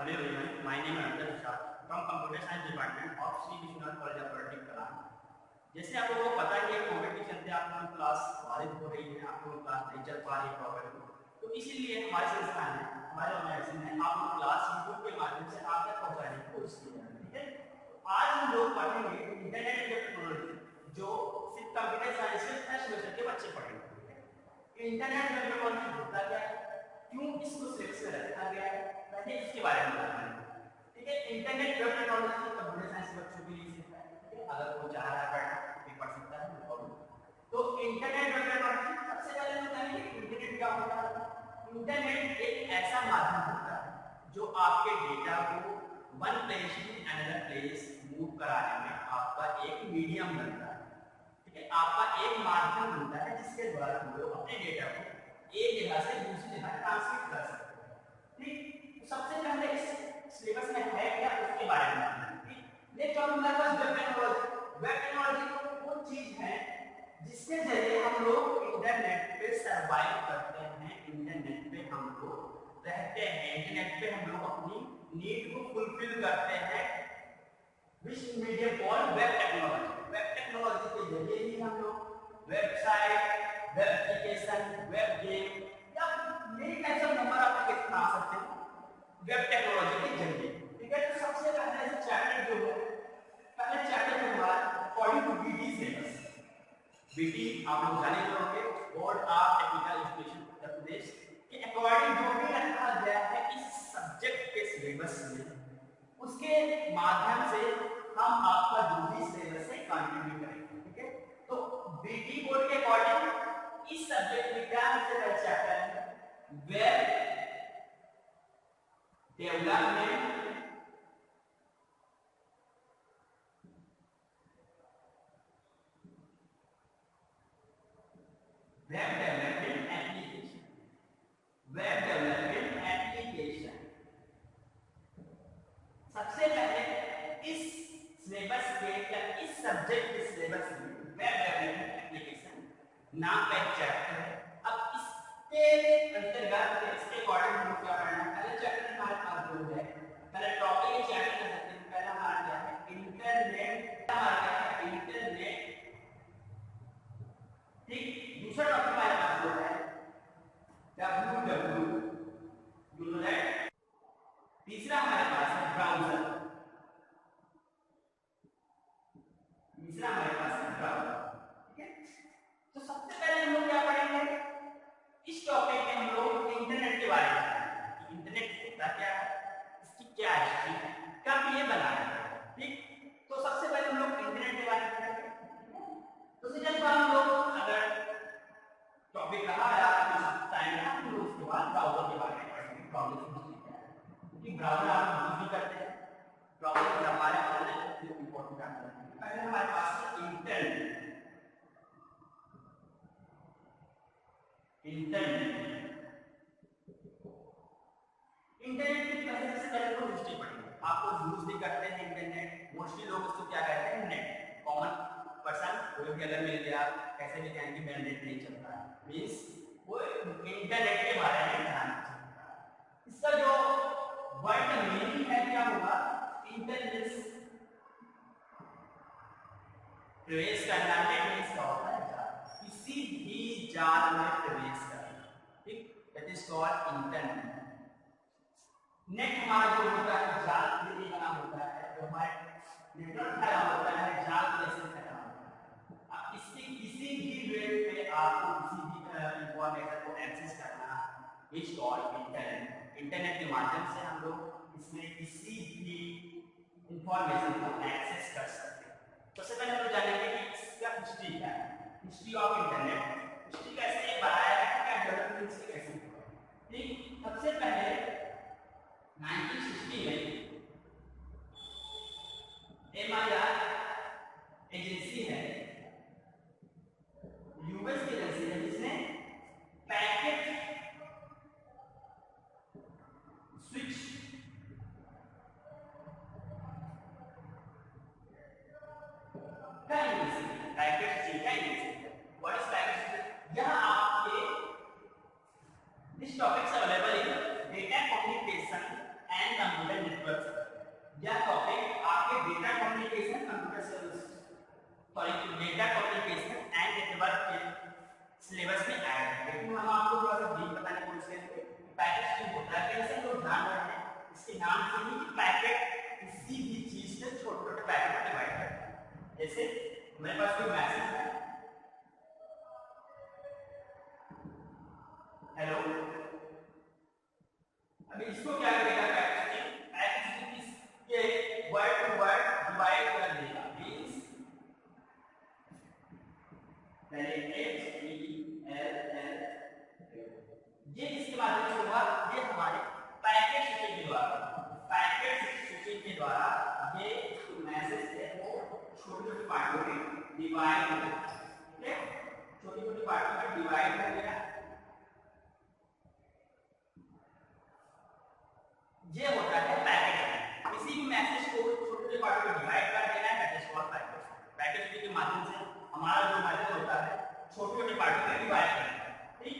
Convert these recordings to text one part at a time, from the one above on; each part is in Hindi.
Hello everyone, my name is Anand Prasad from Computer Science Department of Sri Vishwanath College of Politics Kalan। जैसे आप लोगों को पता है कि कोविड के चलते आप लोगों की क्लास बाधित हो रही है, आप लोगों की क्लास नहीं चल पा रही है प्रॉपर्ली, तो इसीलिए हमारे संस्थान ने, हमारे ऑर्गेनाइजेशन ने आप लोग क्लास यूट्यूब के माध्यम से आप तक पहुंचाने की कोशिश की है। ठीक है, तो आज हम लोग पढ़ेंगे इंटरनेट की टेक्नोलॉजी, जो सिर्फ कंप्यूटर साइंस के फर्स्ट सेमेस्टर के बच्चे पढ़ेंगे। इंटरनेट टेक्नोलॉजी होता क्या है, क्यों इसको सिलेक्ट में रखा गया है, पहले इसके बारे में बताएंगे। ठीक है, इंटरनेट टेक्नोलॉजी कंप्यूटर साइंस बच्चों के लिए सिर्फ है, ठीक है, अगर कोई चाह रहा है पढ़ना भी पढ़ सकता है, नो प्रॉब्लम। तो इंटरनेट टेक्नोलॉजी सबसे पहले हम बताएंगे इंटरनेट क्या होता है। इंटरनेट एक ऐसा माध्यम होता है जो आपके डेटा को one place to another place move कराने में आपका एक मीडियम बनता है। ठीक है, आपका एक माध्यम बनता है जिसके द्वारा हम लोग अपने डेटा को एक जगह से दूसरी जगह ट्रांसमिट कर सकते हैं। ठीक, तो सबसे पहले इस सिलेबस में है क्या उसके बारे में जानना है। ठीक, नेक्स्ट टॉपिक हमारे पास वेब टेक्नोलॉजी। वेब टेक्नोलॉजी वो चीज है जिसके जरिए हम लोग इंटरनेट पे सर्वाइव करते हैं, इंटरनेट पे हम लोग रहते हैं, इंटरनेट पे हम लोग अपनी नीड को फुलफिल करते हैं। विच medium called web technology. Web technology के जरिए ही हम लोग website, web application, web game या मेनी टाइप्स ऑफ नंबर आप बना सकते हैं वेब टेक्नोलॉजी के जरिए। ठीक है, तो सबसे पहले इस चैप्टर जो है, पहले चैप्टर में हमारा according to BT syllabus. BT आप लोग जाने होंगे, board of technical education Uttar Pradesh के अकॉर्डिंग जो भी रखा गया है इस सब्जेक्ट के सिलेबस में, उसके माध्यम से हम आपका जो भी सिलेबस है कंटिन्यू करेंगे। ठीक है, तो बीटी बोर्ड के अकॉर्डिंग इस सब्जेक्ट में क्या चैप्टर है, web development application, web development application. सबसे पहले इस सिलेबस के या इस सब्जेक्ट के सिलेबस में वेब डेवलपमेंट एप्लीकेशन नाम का एक चैप्टर है। अब इसके अंतर्गत इसके अकॉर्डिंग हम क्या पढ़ना है, पहले चैप्टर हमारे पास जो है, पहले टॉपिक के चैप्टर कर सकते हैं। पहला हमारा क्या है, इंटरनेट, हमारा क्या है इंटरनेट। ठीक, दूसरा टॉपिक हमारे पास जो है www, यू नो दैट। तीसरा हमारे पास है ब्राउज़र, तीसरा हमारे पास है ब्राउज़र। ठीक है, तो सबसे पहले हम लोग क्या पढ़ेंगे, इस टॉपिक में हम लोग इंटरनेट के बारे में पढ़ेंगे कि इंटरनेट होता क्या है, इसकी क्या हिस्ट्री है, कब ये बना है। ठीक, तो सबसे पहले हम लोग इंटरनेट के बारे में पढ़ेंगे। तो जब हम लोग अगर टॉपिक रहा है टाइम है तो उसके बाद ब्राउज़र के बारे में पढ़ेंगे। ब्राउज़र कि ब्राउज़र आप यूज भी करते हैं, ब्राउज़र हमारे ऑनलाइन इंपॉर्टेंट है। पहले हमारे पास है इंटरनेट। इंटरनेट की पहले से पहले तो हिस्ट्री पढ़ेंगे। आपको यूज भी करते हैं इंटरनेट, मोस्टली लोग इसको क्या कहते हैं नेट। कॉमन पर्सन कोई भी अगर मिल गया कैसे भी कहेंगे कि मेरा नेट नहीं चलता है, मींस वो इंटरनेट के बारे में ध्यान रखता है। इसका जो वर्ड का मीनिंग है क्या होगा, इंटरनेट प्रवेश करना। नेट मींस क्या होता है, जाल, किसी भी जाल में प्रवेश करना। ठीक, that is called internet. Net हमारा जो होता है जाल के लिए बना होता है, जो हमारे नेटवर्क फैला होता है, जाल जैसे फैला होता है। अब इसके किसी भी वेब पे आपको किसी भी इंफॉर्मेशन को एक्सेस करना इज कॉल्ड इंटरनेट। इंटरनेट के माध्यम से हम लोग इसमें किसी भी इंफॉर्मेशन को एक्सेस कर सकते हैं। सबसे पहले हम लोग जानेंगे कि इसका हिस्ट्री क्या है, हिस्ट्री ऑफ इंटरनेट। हिस्ट्री कैसे बनाया है, क्या डेवलपमेंट से कैसे हुआ। ठीक, सबसे पहले 1960 में MIR एजेंसी है, यूएस की एजेंसी है, जिसने पैकेट स्विच का यूज किया। पैकेट स्विच का यूज किया। व्हाट इज पैकेट स्विच, यह आपके इस टॉपिक से available in data communication and computer इसके नाम से ही पैकेट किसी भी चीज से छोटे छोटे पैकेट में डिवाइड करता है। जैसे मेरे पास कोई मैसेज है, हेलो, अभी इसको क्या करेगा पैकेट इसके वर्ड टू वर्ड डिवाइड कर देगा। मींस पहले H E L L, ये इसके माध्यम से हुआ, ये हमारे पैकेट स्विचिंग के द्वारा, पैकेट स्विचिंग के द्वारा ये मैसेज है वो छोटे छोटे पार्टों में डिवाइड हो गया। ठीक है, छोटे छोटे पार्टों में डिवाइड हो गया। ये होता है पैकेट। किसी भी मैसेज को छोटे छोटे पार्टों में डिवाइड कर देना है, that is called packet. Packet switching के माध्यम से हमारा जो मैसेज होता है छोटे छोटे पार्टों में डिवाइड करना है। ठीक,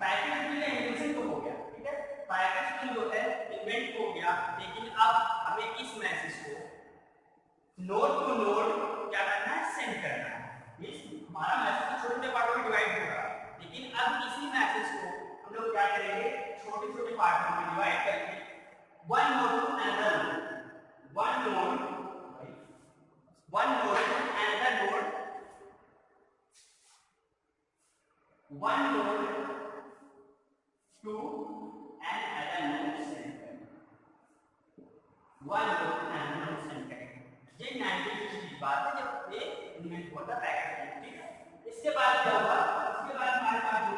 पैकेट स्विचिंग का इन्वेंशन तो हो गया। ठीक है, पैकेट स्विचिंग जो है इन्वेंट हो गया, लेकिन अब हमें इस मैसेज को नोड टू नोड क्या करना है, सेंड करना है। मींस हमारा मैसेज छोटे छोटे पार्टों में डिवाइड होगा, लेकिन अब इसी मैसेज को हम लोग क्या करेंगे, छोटे छोटे पार्टों में डिवाइड करके one node to another node, one node to another node, one node to another node send करेंगे, one node to another node send करेंगे। ये 1960 की बात है जब ये इन्वेंट हुआ था पैकेट। ठीक है, इसके बाद क्या हुआ, इसके बाद हमारे पास जो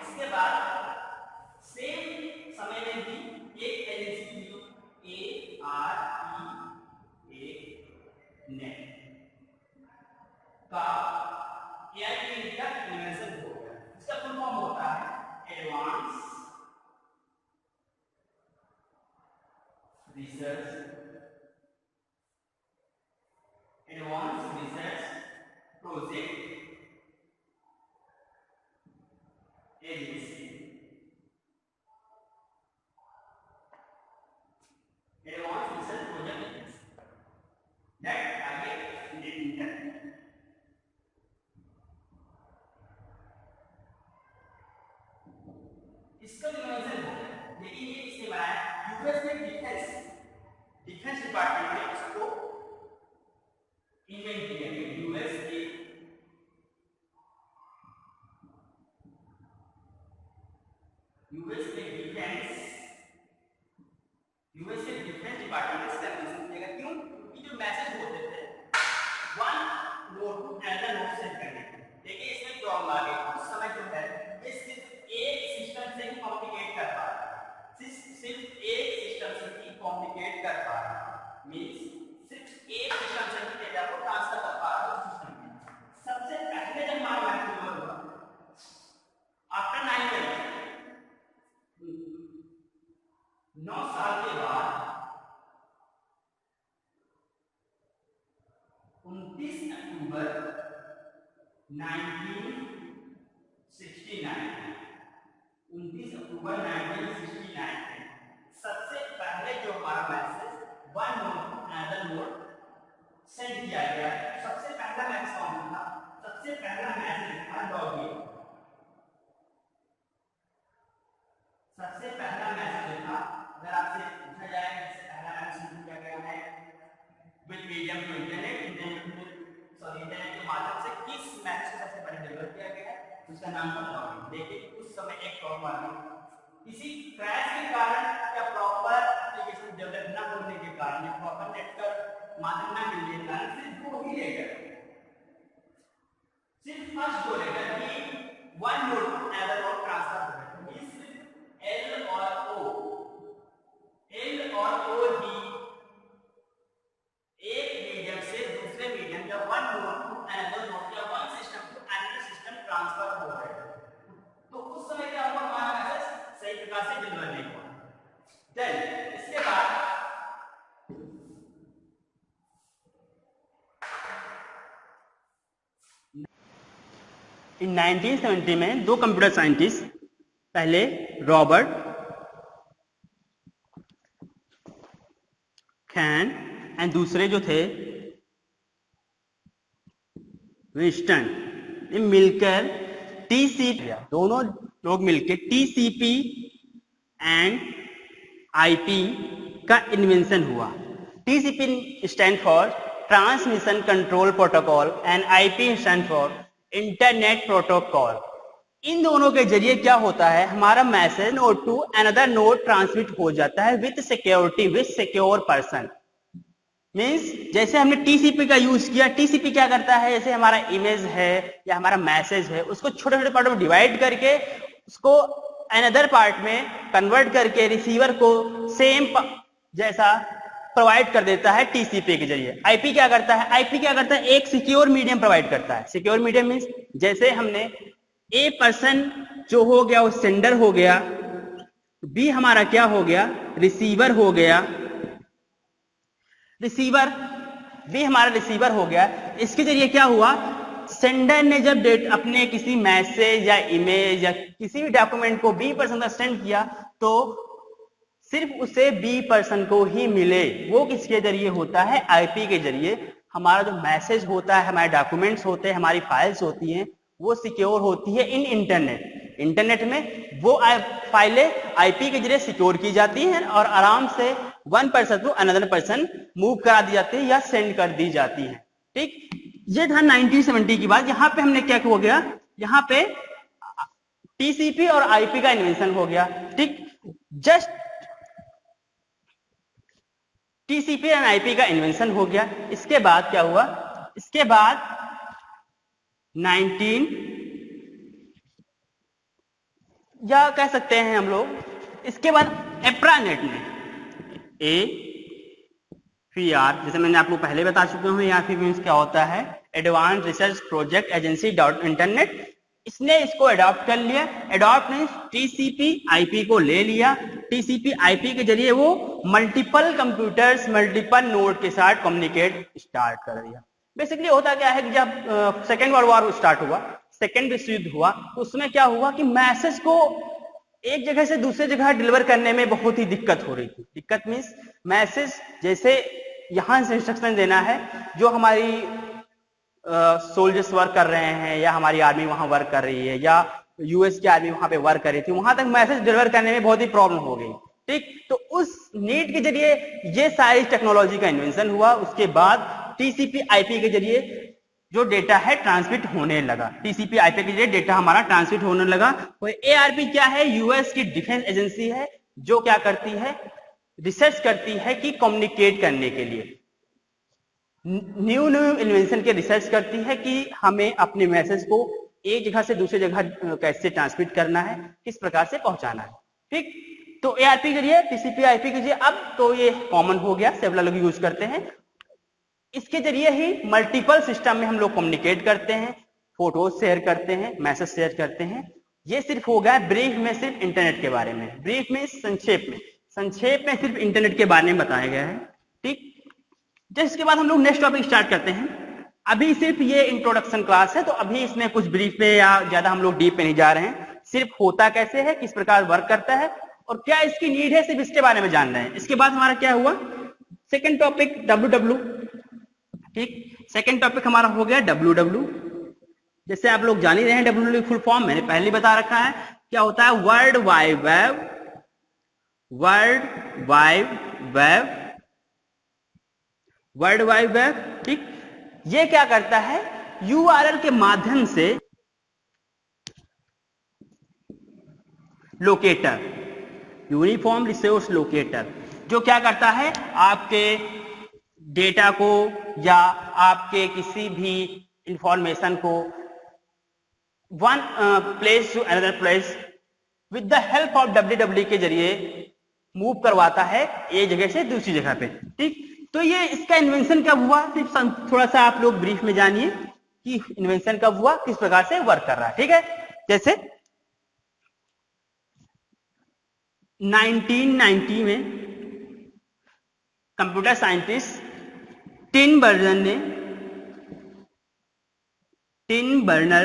इसके बाद सेम समय में भी एक एजेंसी थी ARE का एआरई का इन्वेंशन हो गया। इसका फुल फॉर्म होता है advance research project agency, advance research project agency, that आगे इंडियन। इसका इन्वेंशन हो गया, लेकिन ये किसने बनाया, यूएस में डिफेंस डिपार्टमेंट ने इसको इन्वेंट किया। यूएस के डिफेंस डिपार्टमेंट ने इसका इन्वेंशन किया। क्यों, क्योंकि जो मैसेज होते थे one node to another node send करने के, देखिए इसमें प्रॉब्लम आ गई। उस समय जो है ये सिर्फ एक सिस्टम से ही कम्युनिकेट कर पा रहा है, सिर्फ एक सिस्टम से ही कम्युनिकेट कर पा रहा है। मींस सिर्फ एक सिस्टम से ही डेटा को ट्रांसफर कर पा रहा है उस सिस्टम में। सबसे पहले जब हमारा मैसेज हुआ आफ्टर 9 इयर्स, 9 साल के बाद 29 अक्टूबर 1969 में सबसे पहले जो हमारा message one node to another node send किया गया। सबसे पहला मैसेज कौन था, सबसे पहला मैसेज था लॉगिन। सबसे पहला मैसेज था, अगर आपसे पूछा जाए सबसे पहला मैसेज क्या गया है, विद मीडियम टू इंटरनेट के माध्यम से किस मैसेज को सबसे पहले डेवलप किया गया है, उसका नाम था लॉगिन। लेकिन उस समय एक प्रॉब्लम आ गई, किसी क्रैश के कारण या प्रॉपर एप्लीकेशन डेवलप ना होने के कारण या प्रॉपर नेटवर्क माध्यम ना मिलने के कारण सिर्फ दो ही लेटर, सिर्फ फर्स्ट दो लेटर की one node to another node transfer हो गया। ये सिर्फ एल और ओ ही एक मीडियम से दूसरे मीडियम या one node to another node या one system to another system transfer हो रहा है। तो उस समय क्या हुआ, हमारा मैसेज सही प्रकार से डिलीवर नहीं हुआ। देन इसके बाद इन 1970 में दो कंप्यूटर साइंटिस्ट, पहले रॉबर्ट कैन एंड दूसरे जो थे विंस्टन, ने मिलकर टीसीपी, दोनों लोग मिलके टीसीपी एंड आईपी का इन्वेंशन हुआ। TCP stand for transmission control protocol and IP stand for internet protocol. इन दोनों के जरिए क्या होता है, हमारा message node to another node transmit हो जाता है with security, with secure person. Means जैसे हमने टीसीपी का यूज किया, टीसीपी क्या करता है, जैसे हमारा इमेज है या हमारा मैसेज है, उसको छोटे छोटे पार्ट में डिवाइड करके उसको अनदर पार्ट में कन्वर्ट करके रिसीवर को सेम जैसा प्रोवाइड कर देता है टीसीपी के जरिए। आईपी क्या करता है, आईपी क्या करता है, एक सिक्योर मीडियम प्रोवाइड करता है। सिक्योर मीडियम मीन्स जैसे हमने ए पर्सन जो हो गया वो सेंडर हो गया, बी हमारा क्या हो गया, रिसीवर हो गया, रिसीवर भी हमारा रिसीवर हो गया। इसके जरिए क्या हुआ, सेंडर ने जब अपने किसी मैसेज या इमेज या किसी भी डॉक्यूमेंट को बी पर्सन तक सेंड किया तो सिर्फ उसे बी पर्सन को ही मिले। वो किसके जरिए होता है, आईपी के जरिए। हमारा जो मैसेज होता है, हमारे डॉक्यूमेंट्स होते हैं, हमारी फाइल्स होती हैं, वो सिक्योर होती है इन इंटरनेट। इंटरनेट में वो फाइलें आईपी के जरिए सिक्योर की जाती हैं और आराम से one person to another person move करा दी जाती है या सेंड कर दी जाती है। ठीक, ये था 1970 की बात। यहां पे हमने क्या हो गया, यहां पे टीसीपी और आईपी का इन्वेंशन हो गया। ठीक, जस्ट टीसीपी एंड आईपी का इन्वेंशन हो गया। इसके बाद क्या हुआ, इसके बाद 19 या कह सकते हैं हम लोग, इसके बाद एप्रानेट ने APR, जैसे मैंने आपको पहले बता चुका हूं, यहाँ पे मीन्स क्या होता है, advance research project agency dot internet. इसने इसको अडॉप्ट कर लिया। अडॉप्ट मीन्स टीसीपी आईपी को ले लिया। टीसीपी आईपी के जरिए वो मल्टीपल कंप्यूटर्स, मल्टीपल नोड के साथ कम्युनिकेट स्टार्ट कर दिया। बेसिकली होता क्या है कि जब सेकेंड वर्ल्ड वॉर स्टार्ट हुआ, सेकेंड विश्व युद्ध हुआ, तो उसमें क्या हुआ कि मैसेज को एक जगह से दूसरे जगह डिलीवर करने में बहुत ही दिक्कत हो रही थी। दिक्कत मीन्स मैसेज जैसे यहां से इंस्ट्रक्शन देना है, जो हमारी सोल्जर्स वर्क कर रहे हैं या हमारी आर्मी वहां वर्क कर रही है या यूएस की आर्मी वहां पे वर्क कर रही थी, वहां तक मैसेज डिलीवर करने में बहुत ही प्रॉब्लम हो गई। ठीक, तो उस नीड के जरिए ये सारी टेक्नोलॉजी का इन्वेंशन हुआ। उसके बाद टीसीपी आईपी के जरिए जो डेटा है ट्रांसमिट होने लगा। टीसीपी आईपी के जरिए डेटा हमारा ट्रांसमिट होने लगा। और एआरपी क्या है, यूएस की डिफेंस एजेंसी है जो क्या करती है, रिसर्च करती है कि कम्युनिकेट करने के लिए न्यू इन्वेंशन के रिसर्च करती है कि हमें अपने मैसेज को एक जगह से दूसरी जगह कैसे ट्रांसमिट करना है, किस प्रकार से पहुंचाना है। ठीक, तो एआरपी के जरिए, टीसीपी आईपी के जरिए अब तो ये कॉमन हो गया, सेवरल लोग यूज करते हैं। इसके जरिए ही मल्टीपल सिस्टम में हम लोग कम्युनिकेट करते हैं, फोटोज शेयर करते हैं, मैसेज शेयर करते हैं। ये सिर्फ हो गया ब्रीफ में सिर्फ इंटरनेट के बारे में। ब्रीफ में संक्षेप में सिर्फ इंटरनेट के बारे में बताया गया है। ठीक, जिसके बाद हम लोग नेक्स्ट टॉपिक स्टार्ट करते हैं। अभी सिर्फ ये इंट्रोडक्शन क्लास है, तो अभी इसमें कुछ ब्रीफ में या ज्यादा हम लोग डीप में नहीं जा रहे हैं। सिर्फ होता कैसे है, किस प्रकार वर्क करता है और क्या इसकी नीड है, सिर्फ इसके बारे में जान रहे हैं। इसके बाद हमारा क्या हुआ, सेकेंड टॉपिक WW। ठीक, सेकेंड टॉपिक हमारा हो गया WW। जैसे आप लोग जान ही रहे हैं, WW फुल फॉर्म मैंने पहले बता रखा है। क्या होता है, world wide web, world wide web, world wide web. ठीक, ये क्या करता है, URL के माध्यम से लोकेटर, यूनिफॉर्म रिसोर्स लोकेटर, जो क्या करता है, आपके डेटा को या आपके किसी भी इंफॉर्मेशन को one place to another place with the help of WW के जरिए मूव करवाता है एक जगह से दूसरी जगह पे। ठीक, तो ये इसका इन्वेंशन कब हुआ, सिर्फ थोड़ा सा आप लोग ब्रीफ में जानिए कि इन्वेंशन कब हुआ, किस प्रकार से वर्क कर रहा है। ठीक है, जैसे 1990 में कंप्यूटर साइंटिस्ट टिम बर्नर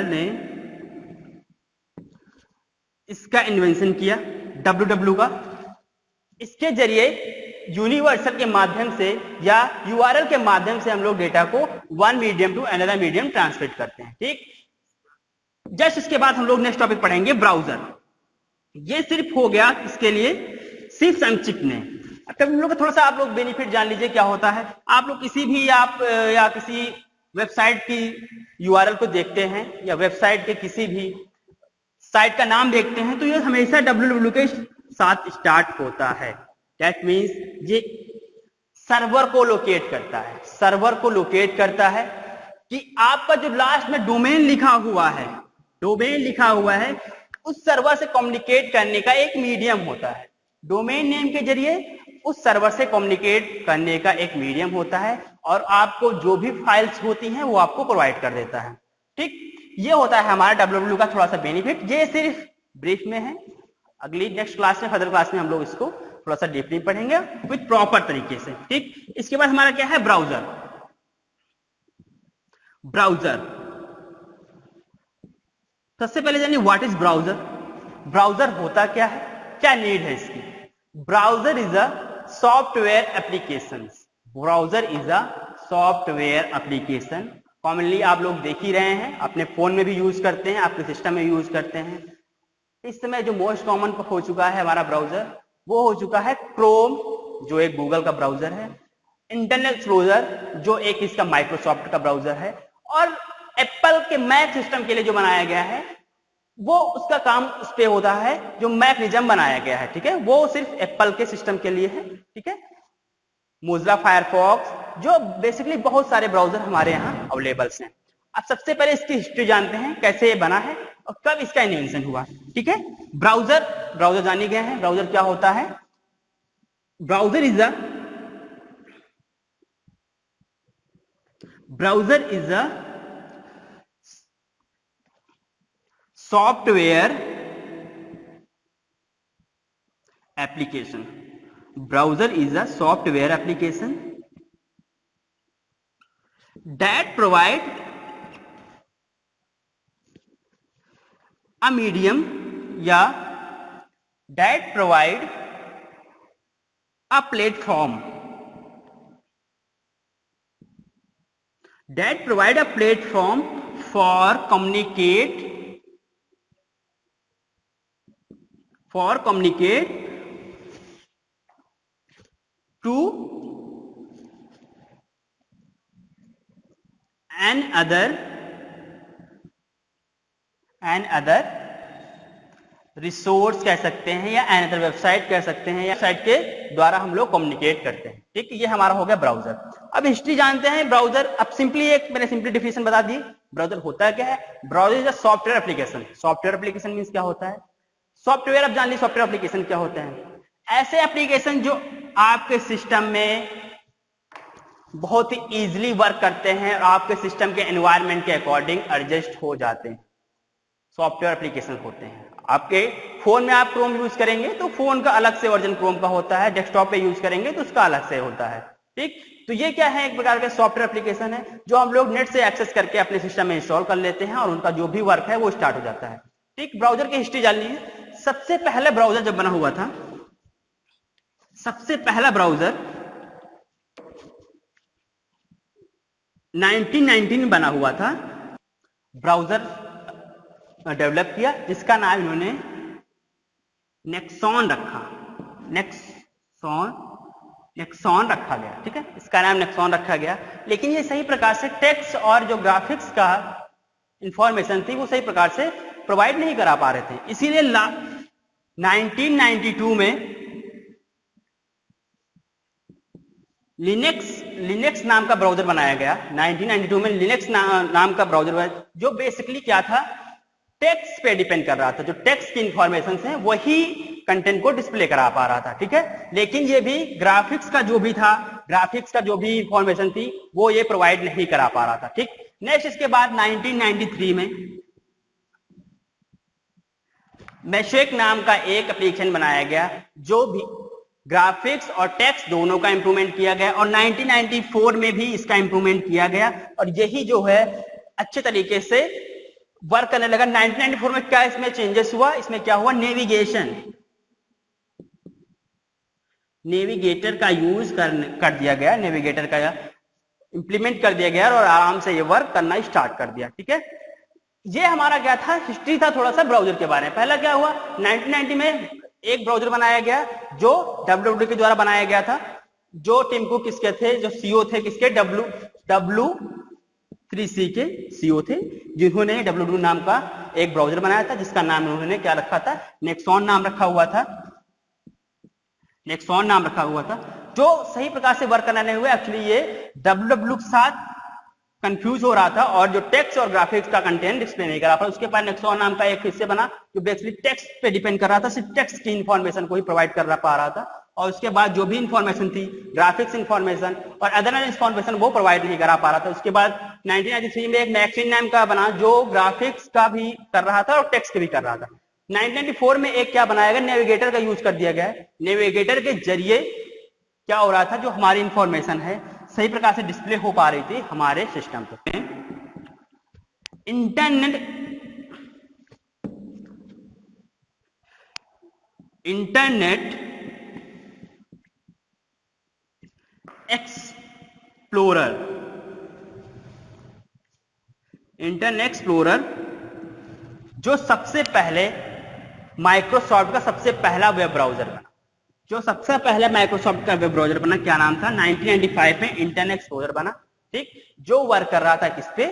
ने इसका इन्वेंशन किया, WW का। इसके जरिए यूनिवर्सल के माध्यम से या URL के माध्यम से हम लोग डेटा को one medium to another medium transmit करते हैं। ठीक, जस्ट इसके बाद हम लोग नेक्स्ट टॉपिक पढ़ेंगे ब्राउजर। ये सिर्फ हो गया इसके लिए सिर्फ संक्षिप्त में। अब हम लोग थोड़ा सा आप लोग बेनिफिट जान लीजिए क्या होता है। आप लोग किसी भी आप या किसी वेबसाइट की यूआरएल को देखते हैं या वेबसाइट के किसी भी साइट का नाम देखते हैं तो ये हमेशा www के साथ स्टार्ट होता है। दैट मीन्स ये सर्वर को लोकेट करता है, सर्वर को लोकेट करता है कि आपका जो लास्ट में डोमेन लिखा हुआ है, डोमेन लिखा हुआ है उस सर्वर से कम्युनिकेट करने का एक मीडियम होता है। डोमेन नेम के जरिए उस सर्वर से कम्युनिकेट करने का एक मीडियम होता है और आपको जो भी फाइल्स होती हैं वो आपको प्रोवाइड कर देता है। ठीक, ये होता है हमारा www का थोड़ा सा बेनिफिट। ये सिर्फ ब्रीफ में है, अगली नेक्स्ट क्लास में फर्दर क्लास में हम लोग इसको थोड़ा सा डीपली पढ़ेंगे विद प्रॉपर तरीके से। ठीक, इसके बाद हमारा क्या है ब्राउजर। ब्राउजर सबसे पहले जानिए व्हाट इज ब्राउजर। ब्राउजर होता क्या है, क्या नीड है इसकी। Browser is a software application. Browser is a software application. Commonly आप लोग देख ही रहे हैं, अपने फोन में भी यूज करते हैं, आपके सिस्टम में यूज करते हैं। इस समय जो मोस्ट कॉमन हो चुका है हमारा ब्राउजर वो हो चुका है क्रोम, जो एक गूगल का ब्राउजर है, इंटरनेट एक्सप्लोरर जो एक इसका माइक्रोसॉफ्ट का ब्राउजर है, और एप्पल के मैक सिस्टम के लिए जो बनाया गया है वो उसका काम उस पे होता है जो मैकनिज्म बनाया गया है। ठीक है, वो सिर्फ एप्पल के सिस्टम के लिए है। ठीक है, मोजिला फायरफॉक्स, जो बेसिकली बहुत सारे ब्राउजर हमारे यहाँ अवेलेबल हैं। अब सबसे पहले इसकी हिस्ट्री जानते हैं, कैसे ये बना है और कब इसका इन्वेंशन हुआ। ठीक है, ब्राउजर जाने गए हैं। ब्राउजर क्या होता है। Browser is a software application. Browser is a software application that provide a medium या that provide a platform for communicate to another resource कह सकते हैं या another वेबसाइट कह सकते हैं, या साइट के द्वारा हम लोग कम्युनिकेट करते हैं। ठीक, ये हमारा हो गया ब्राउजर। अब हिस्ट्री जानते हैं ब्राउजर। अब सिंपली मैंने सिंपली डिफिनेशन बता दी। ब्राउजर होता क्या है। Browser is a software application. Software application means क्या होता है। सॉफ्टवेयर अब जान ली सॉफ्टवेयर एप्लीकेशन क्या होते हैं। ऐसे एप्लीकेशन जो आपके सिस्टम में बहुत ही इजीली वर्क करते हैं और आपके सिस्टम के एनवायरनमेंट के अकॉर्डिंग एडजस्ट हो जाते हैं, सॉफ्टवेयर एप्लीकेशन होते हैं। आपके फोन में आप क्रोम यूज करेंगे तो फोन का अलग से वर्जन क्रोम का होता है, डेस्कटॉप पे यूज करेंगे तो उसका अलग से होता है। ठीक, तो ये क्या है, एक प्रकार का सॉफ्टवेयर एप्लीकेशन है जो हम लोग नेट से एक्सेस करके अपने सिस्टम में इंस्टॉल कर लेते हैं और उनका जो भी वर्क है वो स्टार्ट हो जाता है। ठीक, ब्राउजर की हिस्ट्री जान लीजिए। सबसे पहले ब्राउजर जब बना हुआ था, सबसे पहला ब्राउजर 1990 में बना हुआ था। ब्राउजर डेवलप किया जिसका नाम इन्होंने नेक्सॉन रखा। नेक्सॉन रखा गया। ठीक है, इसका नाम नेक्सॉन रखा गया। लेकिन ये सही प्रकार से टेक्स्ट और जो ग्राफिक्स का इंफॉर्मेशन थी वो सही प्रकार से प्रोवाइड नहीं करा पा रहे थे। इसीलिए 1992 में लिनक्स नाम का ब्राउजर बनाया गया। 1992 में लिनक्स नाम का ब्राउजर जो बेसिकली क्या था, टेक्स्ट पे डिपेंड कर रहा था। जो टेक्स्ट की इंफॉर्मेशन है वही कंटेंट को डिस्प्ले करा पा रहा था। ठीक है, लेकिन ये भी ग्राफिक्स का जो भी था, ग्राफिक्स का जो भी इंफॉर्मेशन थी वो ये प्रोवाइड नहीं करा पा रहा था। ठीक, नेक्स्ट इसके बाद 1993 में मैशेक नाम का एक एप्लीकेशन बनाया गया जो भी ग्राफिक्स और टेक्स्ट दोनों का इंप्रूवमेंट किया गया, और 1994 में भी इसका इंप्रूवमेंट किया गया और यही जो है अच्छे तरीके से वर्क करने लगा। 1994 में क्या इसमें चेंजेस हुआ, इसमें क्या हुआ, नेविगेटर का यूज कर दिया गया, नेविगेटर का इंप्लीमेंट कर दिया गया और आराम से ये वर्क करना स्टार्ट कर दिया। ठीक है, ये हमारा क्या था, हिस्ट्री था थोड़ा सा ब्राउजर के बारे में। पहला क्या हुआ, 1990 में एक ब्राउजर बनाया गया जो डब्ल्यूडब्ल्यू के द्वारा बनाया गया था, जो टिम कुक किसके थे, जो सीईओ थे किसके, W3C के सीईओ थे, जिन्होंने डब्ल्यूडब्ल्यू नाम का एक ब्राउजर बनाया था, जिसका नाम उन्होंने क्या रखा था, नेक्सॉन नाम रखा हुआ था, नेक्सॉन नाम रखा हुआ था, जो सही प्रकार से वर्क करने हुए एक्चुअली ये डब्ल्यूडब्ल्यू के साथ कंफ्यूज हो रहा था और जो टेक्स्ट और ग्राफिक्स का कंटेंट डिस्प्ले नहीं कर रहा था। उसके बाद नेक्सॉन नाम का एक हिस्से बना जो बेसिकली टेक्स्ट पे डिपेंड कर रहा था, सिर्फ टेक्स्ट की इंफॉर्मेशन को ही प्रोवाइड कर पा रहा था, और उसके बाद जो भी इंफॉर्मेशन थी, ग्राफिक्स इंफॉर्मेशन और अदर इंफॉर्मेशन वो प्रोवाइड नहीं करा पा रहा था। उसके बाद 1993 में एक मैक्सिन नाम का बना जो ग्राफिक्स का भी कर रहा था और टेक्स्ट भी कर रहा था। 1994 में एक क्या बनाया गया, नेविगेटर का यूज कर दिया गया। नेविगेटर के जरिए क्या हो रहा था, जो हमारी इंफॉर्मेशन है सही प्रकार से डिस्प्ले हो पा रही थी हमारे सिस्टम पे। इंटरनेट एक्सप्लोरर, इंटरनेट एक्सप्लोरर जो सबसे पहले माइक्रोसॉफ्ट का सबसे पहला वेब ब्राउजर बना, जो सबसे पहले माइक्रोसॉफ्ट का वेब ब्राउजर बना, क्या नाम था, 1995 में इंटरनेट एक्सप्लोरर बना, ठीक, जो वर्क कर रहा था किस पे,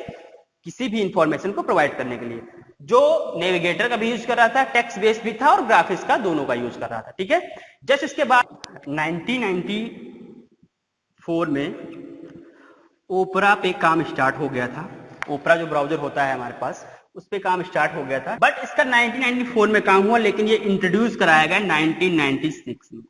किसी भी इंफॉर्मेशन को प्रोवाइड करने के लिए, जो नेविगेटर का भी यूज कर रहा था, टेक्स्ट बेस्ड भी था और ग्राफिक्स का दोनों का यूज कर रहा था, ठीक है। जस्ट इसके बाद 1994 में ओपरा पे काम स्टार्ट हो गया था। ओपरा जो ब्राउजर होता है हमारे पास, उस पे काम स्टार्ट हो गया था, बट इसका 1994 में काम हुआ, लेकिन ये इंट्रोड्यूस कराया गया 1996 में।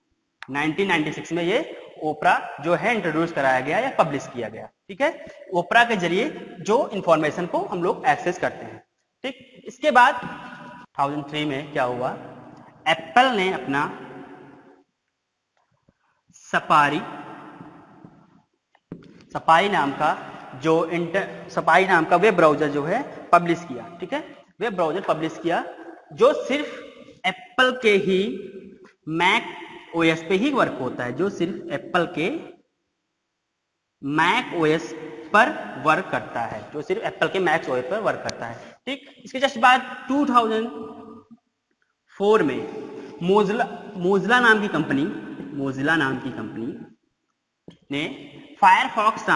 1996 में ये ओपरा जो है इंट्रोड्यूस कराया गया या पब्लिश किया गया, ठीक है। ओपरा के जरिए जो इंफॉर्मेशन को हम लोग एक्सेस करते हैं, ठीक। इसके बाद 2003 में क्या हुआ, एप्पल ने अपना सफारी नाम का सफारी नाम का वेब ब्राउजर जो है पब्लिश किया, ठीक है। वेब ब्राउजर पब्लिश किया जो सिर्फ एप्पल के ही मैक ओएस पे ही वर्क होता है, जो सिर्फ एप्पल के मैक ओएस पर वर्क करता है, जो सिर्फ एप्पल के मैक ओएस पर वर्क करता है, ठीक। इसके जस्ट बाद 2004 में मोजिला नाम की कंपनी ने फायरफॉक्स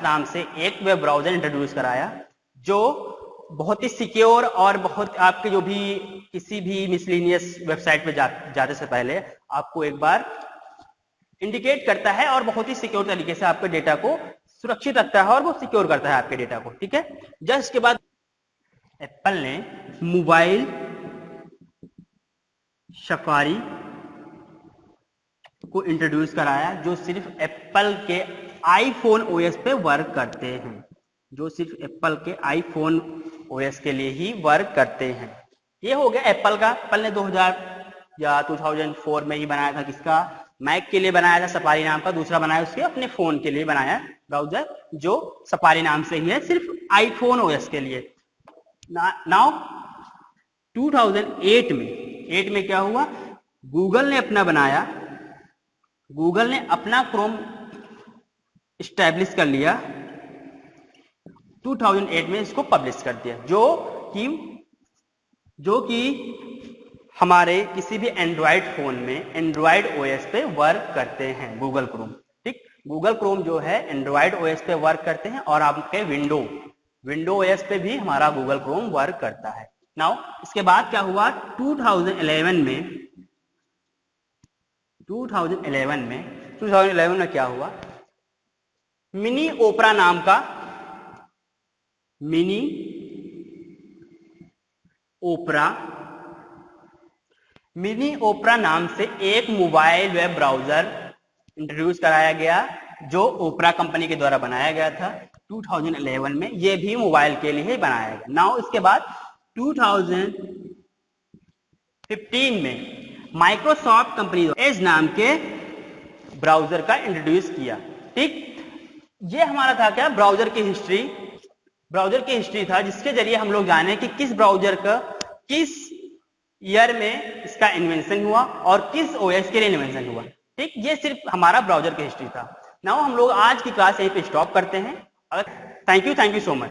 नाम से एक वेब ब्राउजर इंट्रोड्यूस कराया, जो बहुत ही सिक्योर और बहुत आपके जो भी किसी भी मिसलिनियस वेबसाइट पे जाने से पहले आपको एक बार इंडिकेट करता है और बहुत ही सिक्योर तरीके से आपके डेटा को सुरक्षित रखता है और वो सिक्योर करता है आपके डेटा को, ठीक है। जस्ट इसके बाद एप्पल ने मोबाइल सफारी को इंट्रोड्यूस कराया, जो सिर्फ एप्पल के आईफोन ओएस पे वर्क करते हैं, जो सिर्फ एप्पल के आईफोन ओएस के लिए ही वर्क करते हैं। ये हो गया एप्पल का। एप्पल ने 2000 या 2004 में ही बनाया था, किसका, मैक के लिए बनाया था सफारी नाम का, दूसरा बनाया उसके अपने फोन के लिए बनाया ब्राउजर जो सफारी नाम से ही है, सिर्फ आईफोन ओएस के लिए। नाउ 2008 में क्या हुआ, गूगल ने अपना क्रोम स्टैब्लिश कर लिया, 2008 में इसको पब्लिश कर दिया, जो कि हमारे किसी भी एंड्रॉयड फोन में एंड्रॉयड ओएस पे वर्क करते हैं, गूगल क्रोम, ठीक। गूगल क्रोम जो है एंड्रॉयड ओएस पे वर्क करते हैं और आपके विंडो ओएस पे भी हमारा गूगल क्रोम वर्क करता है। नाउ इसके बाद क्या हुआ, 2011 में क्या हुआ, मिनी ओपरा नाम से एक मोबाइल वेब ब्राउजर इंट्रोड्यूस कराया गया, जो ओपरा कंपनी के द्वारा बनाया गया था 2011 में। ये भी मोबाइल के लिए ही बनाया गया। नाउ इसके बाद 2015 में माइक्रोसॉफ्ट कंपनी एज नाम के ब्राउजर का इंट्रोड्यूस किया, ठीक। ये हमारा था क्या, ब्राउजर की हिस्ट्री था, जिसके जरिए हम लोग जाने कि किस ब्राउजर का किस ईयर में इसका इन्वेंशन हुआ और किस ओएस के लिए इन्वेंशन हुआ, ठीक। ये सिर्फ हमारा ब्राउजर की हिस्ट्री था। नाउ हम लोग आज की क्लास यहीं पे स्टॉप करते हैं। Thank you so much.